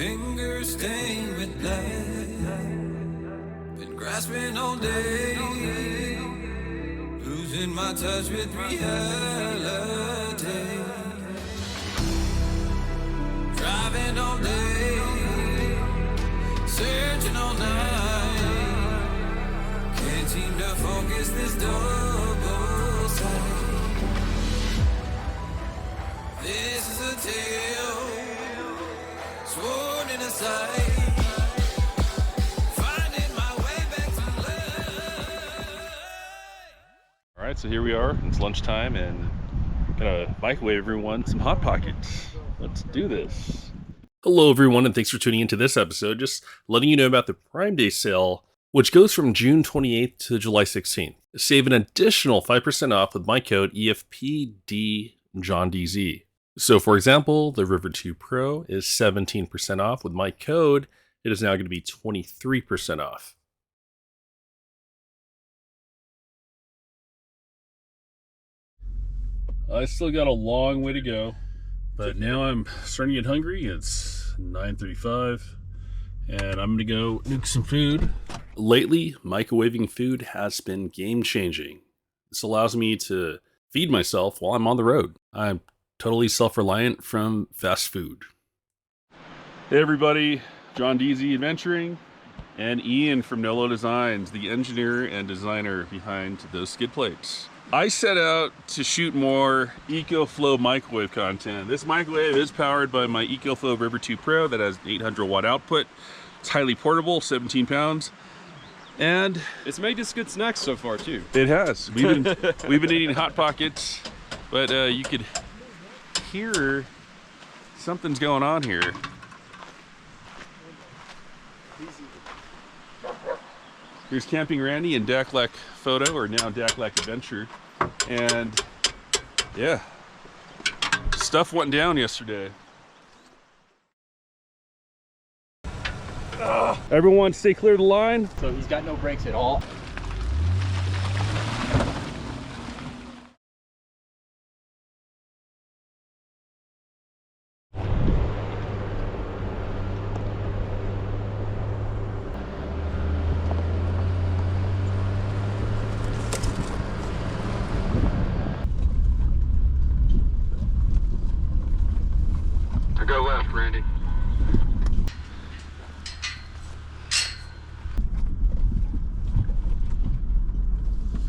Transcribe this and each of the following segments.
fingers stained with blood. Been grasping all day, losing my touch with reality. Driving all day, searching all night. Can't seem to focus this double sight. This is a tale sworn in a sight. Finding my way back to life. All right, so here we are. It's lunchtime, and gonna microwave everyone some Hot Pockets. Let's do this. Hello, everyone, and thanks for tuning into this episode. Just letting you know about the Prime Day sale, which goes from June 28th to July 16th. Save an additional 5% off with my code EFPD JonDZ. So, for example, the River 2 Pro is 17% off. With my code, it is now going to be 23% off. I still got a long way to go, but now I'm starting to get hungry. It's 9:35, and I'm going to go nuke some food. Lately, microwaving food has been game-changing. This allows me to feed myself while I'm on the road. I'm totally self-reliant from fast food. Hey everybody, JonDZ Adventuring, and Ian from Nolo Designs, the engineer and designer behind those skid plates. I set out to shoot more EcoFlow microwave content. This microwave is powered by my EcoFlow River 2 Pro that has 800 watt output. It's highly portable, 17 pounds. And it's made us good snacks so far too. It has. We've been eating Hot Pockets, but you could hear something's going on here. Here's Camping Randy and Daklak Photo, or now Daklak Adventure. And yeah, stuff went down yesterday. Everyone stay clear of the line. So he's got no brakes at all. Go left, Randy.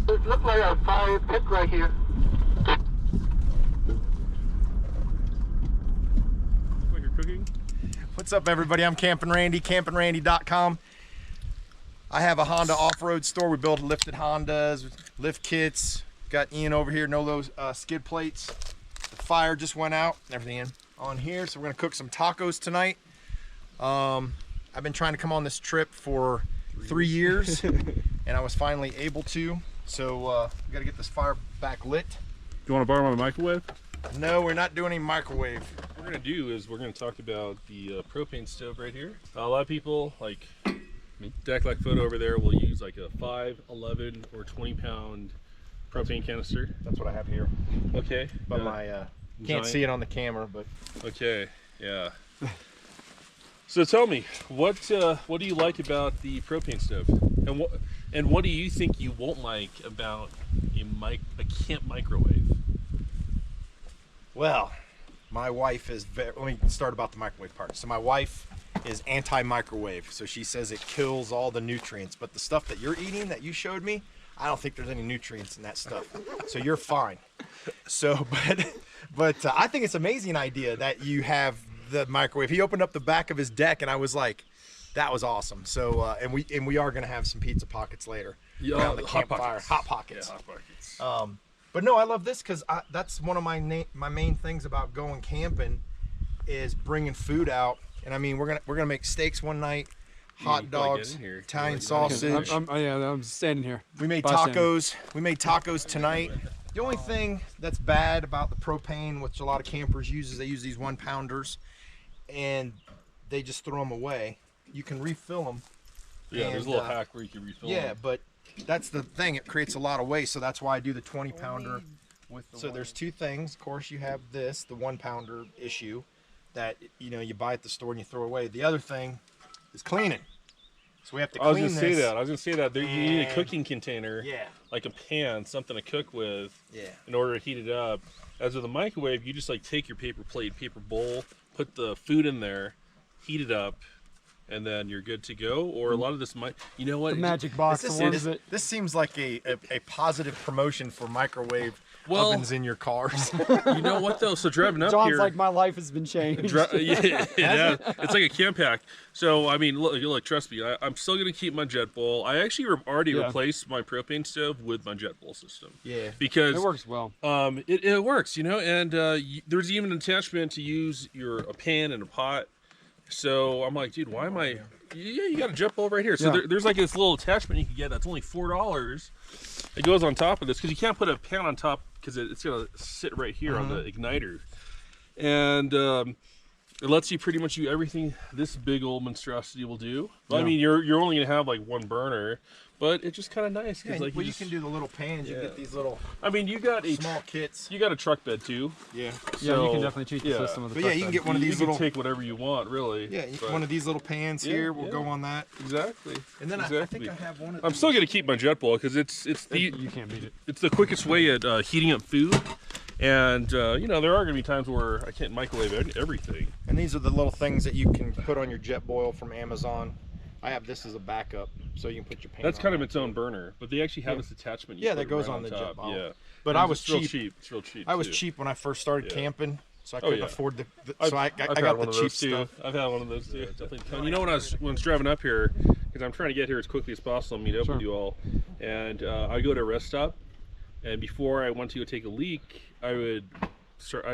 It looks like a fire pit right here. Like you're cooking? What's up, everybody? I'm Camping Randy, campingrandy.com. I have a Honda off-road store. We build lifted Hondas, lift kits. Got Ian over here, Nolo skid plates. The fire just went out, everything in on here, so we're gonna cook some tacos tonight. I've been trying to come on this trip for 3 years and I was finally able to, so we gotta get this fire back lit. Do you want to borrow my microwave? No, we're not doing any microwave. What we're going to do is we're going to talk about the propane stove right here. A lot of people, like Daklak Photo over there, will use like a 5, 11, or 20 pound propane canister. That's what I have here. Okay. But my can't see it on the camera, but okay, yeah. So tell me, what do you like about the propane stove, and what do you think you won't like about a camp microwave? Well, my wife is let me start about the microwave part. So my wife is anti-microwave, so she says it kills all the nutrients. But the stuff that you're eating that you showed me, I don't think there's any nutrients in that stuff. So you're fine. So, but I think it's an amazing idea that you have the microwave. He opened up the back of his deck, and I was like, that was awesome. So, and we are gonna have some pizza pockets later around the campfire. Hot Pockets. Yeah, Hot Pockets. But no, I love this because that's one of my main things about going camping is bringing food out. And I mean, we're gonna make steaks one night, hot dogs, Italian sausage. I'm standing here. We made tacos. We made tacos tonight. The only thing that's bad about the propane, which a lot of campers use, is they use these 1 pounders, and they just throw them away. You can refill them. Yeah, there's a little hack where you can refill them. Yeah, but that's the thing. It creates a lot of waste, so that's why I do the 20 pounder. So there's two things. Of course, you have this, the 1 pounder issue. that you buy at the store and you throw away. The other thing is cleaning. So we have to I was clean gonna this. say that. I was gonna say that you need a cooking container, Yeah. like a pan, something to cook with, Yeah. in order to heat it up. As with a microwave, you just like take your paper plate, paper bowl, put the food in there, heat it up, and then you're good to go. Or a lot of this might, you know what? The magic box. This seems like a positive promotion for microwave ovens in your cars. You know what though? So driving up John's here, like, my life has been changed. yeah, it's like a camp pack. So I mean, look, trust me, I'm still gonna keep my Jetboil. I actually already replaced my propane stove with my Jetboil system. Yeah, because it works well. It works, and there's even an attachment to use a pan and a pot. So I'm like, dude, why am I? Yeah, you got a Jetboil right here. So there's like this little attachment you can get that's only $4. It goes on top of this because you can't put a pan on top because it's gonna sit right here on the igniter, and it lets you pretty much do everything this big old monstrosity will do. Well, I mean, you're only gonna have like one burner, but it's just kind of nice because like you can do the little pans. You get these little. I mean, you got small kits. You got a truck bed too. Yeah. So, you can definitely cheat the system with the truck you can bed. get one of these little. You can take whatever you want, really. Yeah, one of these little pans here will go on that. Exactly. And then I think I have one of. I'm still gonna keep my Jetboil because it's the you can't beat it. It's the quickest way at heating up food. And there are gonna be times where I can't microwave everything. And these are the little things that you can put on your Jetboil from Amazon. I have this as a backup, so you can put your pan. That's kind of its own burner, but they actually have this attachment. Yeah, that goes on the top. Jetboil. Yeah, but I was cheap. It's real cheap. I was cheap when I first started camping, so I couldn't afford the. So I got one the of cheap those stuff. Too. I've had one of those too. You know, when I was driving up here, because I'm trying to get here as quickly as possible, and meet up with you all, and I go to a rest stop, and before I went to go take a leak, I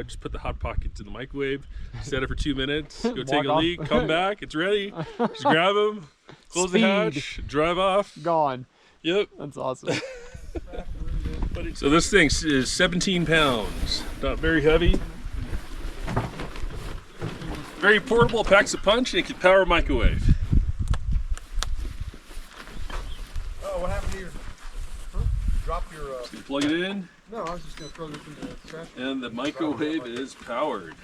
just put the hot pockets in the microwave, set it for 2 minutes, go take a leak, come back, it's ready. Just grab them, close the hatch, drive off. Gone. Yep. That's awesome. So this thing is 17 pounds, not very heavy. Very portable, packs a punch, and it can power a microwave. Oh, what happened to your? Drop your. You plug it in. No, I was just gonna throw this in the trash. And the microwave is powered.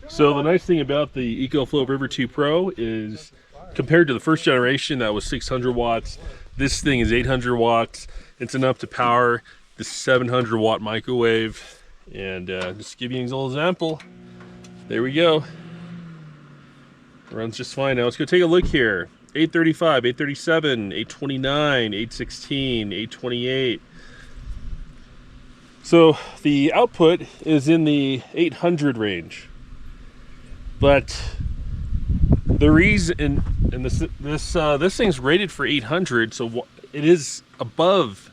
So the nice thing about the EcoFlow River 2 Pro is, compared to the first generation that was 600 watts, this thing is 800 watts. It's enough to power the 700 watt microwave. And just to give you an example, there we go. Runs just fine. Now let's go take a look here. 835, 837, 829, 816, 828. So the output is in the 800 range, but the reason, and this thing's rated for 800, so it is above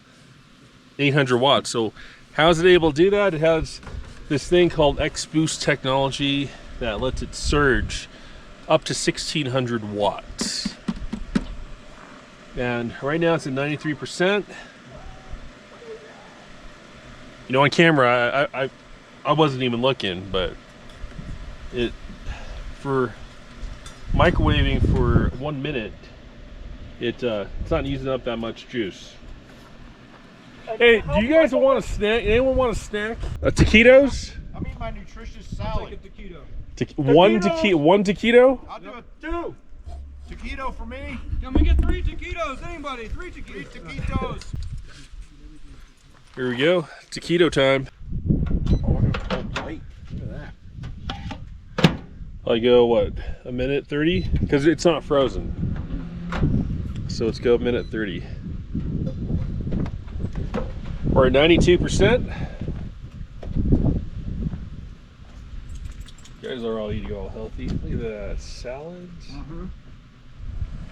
800 watts. So how is it able to do that? It has this thing called X-Boost technology that lets it surge up to 1600 watts. And right now it's at 93%. You know, on camera, I wasn't even looking, but for microwaving for 1 minute, it's not using up that much juice. Hey, do you guys want a snack? Anyone want a snack? Taquitos? I mean, my nutritious salad. One taquito? I'll do a 2. Taquito for me. Can we get 3 taquitos? Anybody? 3 taquitos. 3 taquitos. Here we go. Taquito time. Oh, look at the whole plate. Look at that. I go, what, a minute 30? Because it's not frozen. So let's go a minute 30. We're at 92%. You guys are all eating all healthy. Look at that. Salads.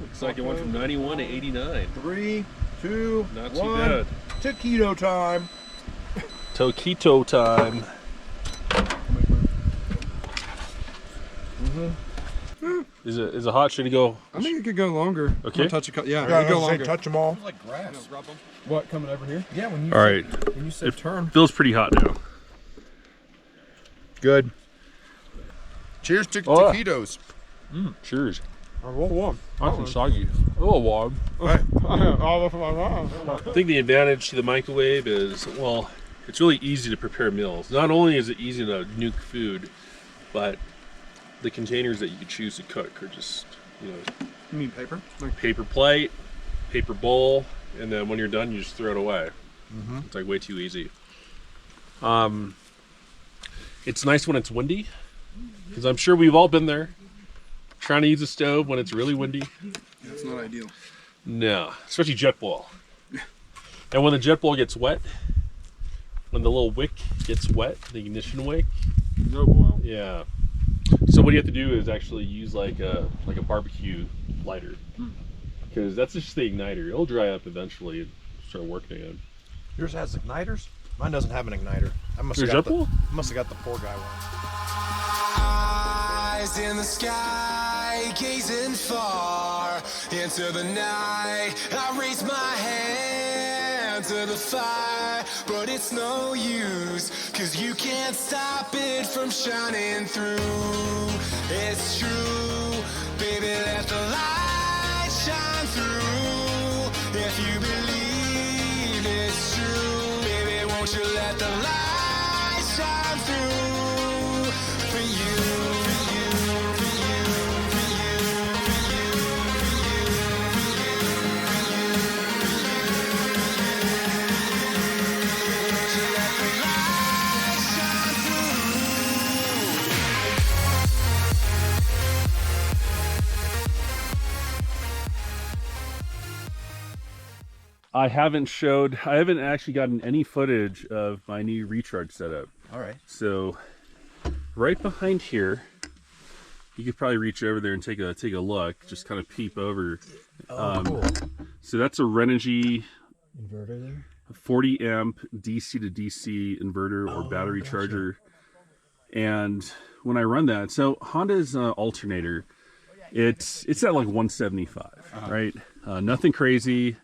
Looks like it went from 91 to 89. 3, 2, Not 1. too bad. Taquito time. Taquito time. Is it hot? Should it go? I think it could go longer. Okay. Touch it Yeah, could go longer. touch them all. Like grass. What, coming over here? Yeah, when you All right. when you said turn. Feels pretty hot now. Good. Cheers to taquitos. Cheers. A little warm. Nice and soggy. A little warm. All over my mouth. I think the advantage to the microwave is, well, it's really easy to prepare meals. Not only is it easy to nuke food, but the containers that you could choose to cook are just, you know, You mean paper? paper plate, paper bowl, and then when you're done, you just throw it away. It's like way too easy. It's nice when it's windy, because I'm sure we've all been there trying to use a stove when it's really windy. That's not ideal. No, especially Jetboil. And when the Jetboil gets wet, when the little wick gets wet, the ignition wick. No boil. Yeah. So what you have to do is actually use like a barbecue lighter, because that's just the igniter. It'll dry up eventually and start working again. Yours has igniters? Mine doesn't have an igniter. I must have Your got the poor guy one. Eyes in the sky, gazing far into the night. I raise my hand to the fire, but it's no use, 'cause you can't stop it from shining through. It's true, baby, let the light shine through. If you believe it's true, baby, won't you let the light shine through for you, for you, for you, for you, for you, for you, for you, won't you let the light shine I haven't actually gotten any footage of my new recharge setup. All right. So right behind here, you could probably reach over there and take a look, just kind of peep over. Cool. So that's a Renogy Inverter there? 40 amp DC to DC inverter or battery charger. And when I run that, so Honda's alternator, it's at like 175, right? Nothing crazy,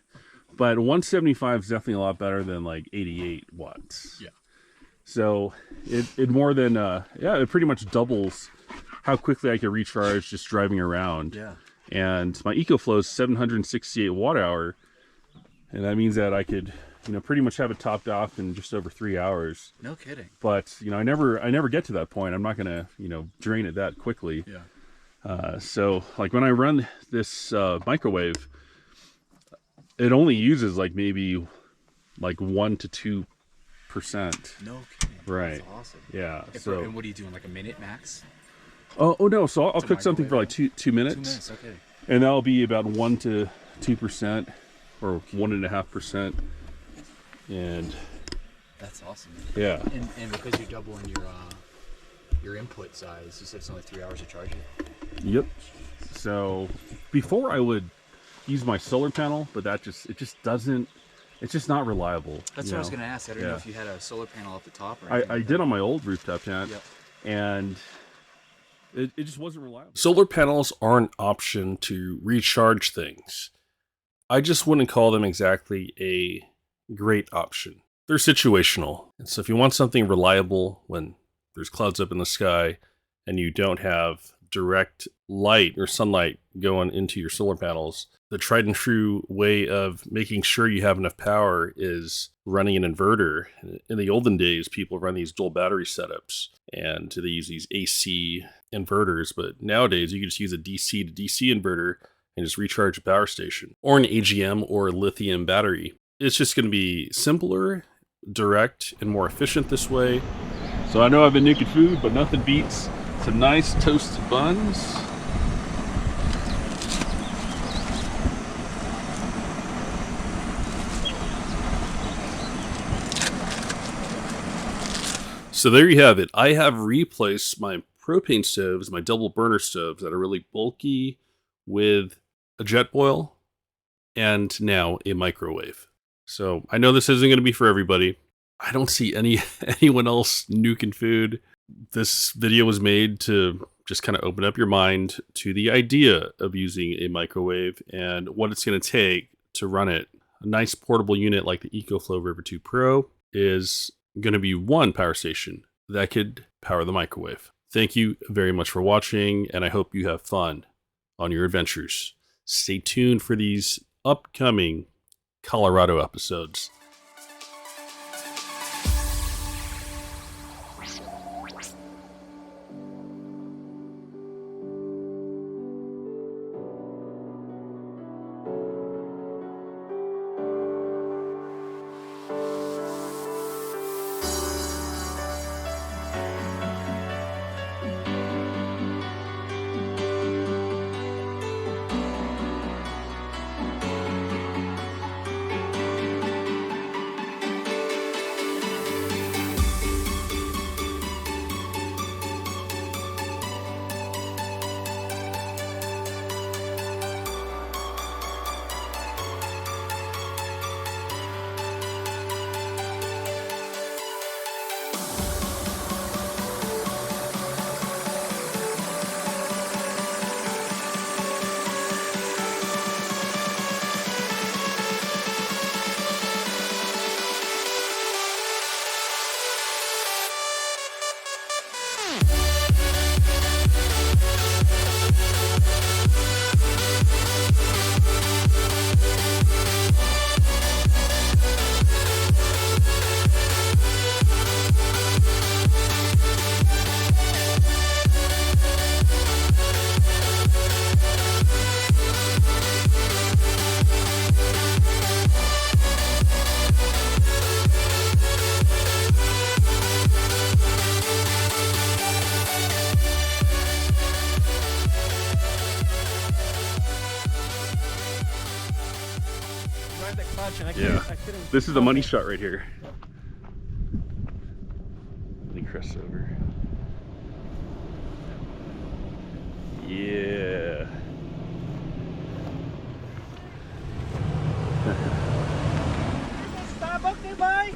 but 175 is definitely a lot better than like 88 watts. Yeah. So it more than it pretty much doubles how quickly I can recharge just driving around. Yeah. And my EcoFlow is 768 watt hour, and that means that I could, you know, pretty much have it topped off in just over 3 hours. No kidding. But you know, I never get to that point. I'm not gonna, you know, drain it that quickly. Yeah. So like when I run this microwave, it only uses like maybe like 1 to 2%. No kidding. Right. That's awesome. Yeah. And what are you doing? Like a minute max? Oh no. So I'll cook something for like microwave? 2 minutes. 2 minutes. Okay. And that'll be about 1 to 2% or 1.5%. And That's awesome. yeah. And because you're doubling your input size, you said it's only 3 hours to charge it. Yep. So before I would use my solar panel, but it's just not reliable. That's what I was going to ask. I don't know if you had a solar panel up the top or anything. I did on my old rooftop tent. Yep. And it just wasn't reliable. Solar panels are an option to recharge things. I just wouldn't call them exactly a great option. They're situational. And so if you want something reliable when there's clouds up in the sky and you don't have direct light or sunlight going into your solar panels, the tried and true way of making sure you have enough power is running an inverter. In the olden days, people run these dual battery setups and they use these AC inverters, but nowadays you can just use a DC to DC inverter and just recharge a power station, or an AGM or a lithium battery. It's just going to be simpler, direct, and more efficient this way. So I know I've been nuking food, but nothing beats some nice toasted buns. So there you have it. I have replaced my propane stoves, my double burner stoves that are really bulky, with a Jetboil and now a microwave. So I know this isn't going to be for everybody. I don't see anyone else nuking food. This video was made to just kind of open up your mind to the idea of using a microwave and what it's going to take to run it. A nice portable unit like the EcoFlow River 2 Pro is going to be one power station that could power the microwave. Thank you very much for watching, and I hope you have fun on your adventures. Stay tuned for these upcoming Colorado episodes. much, and I Yeah. couldn't. This is the money shot right here. Let me crest over. Yeah. Starbucks nearby?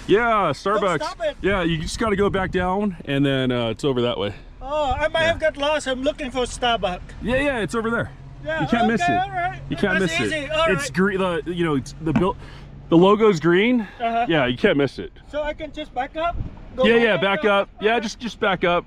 Yeah, Starbucks. stop it. Yeah, you just got to go back down, and then it's over that way. Oh, I might have got lost. I'm looking for Starbucks. Yeah, yeah, it's over there. Yeah, You can't miss it. All right. You can't That's miss easy. it. All It's right. green. It's the logo's green. Uh-huh. Yeah, you can't miss it. So I can just back up? Go Yeah, right yeah, back up. Yeah, just back up.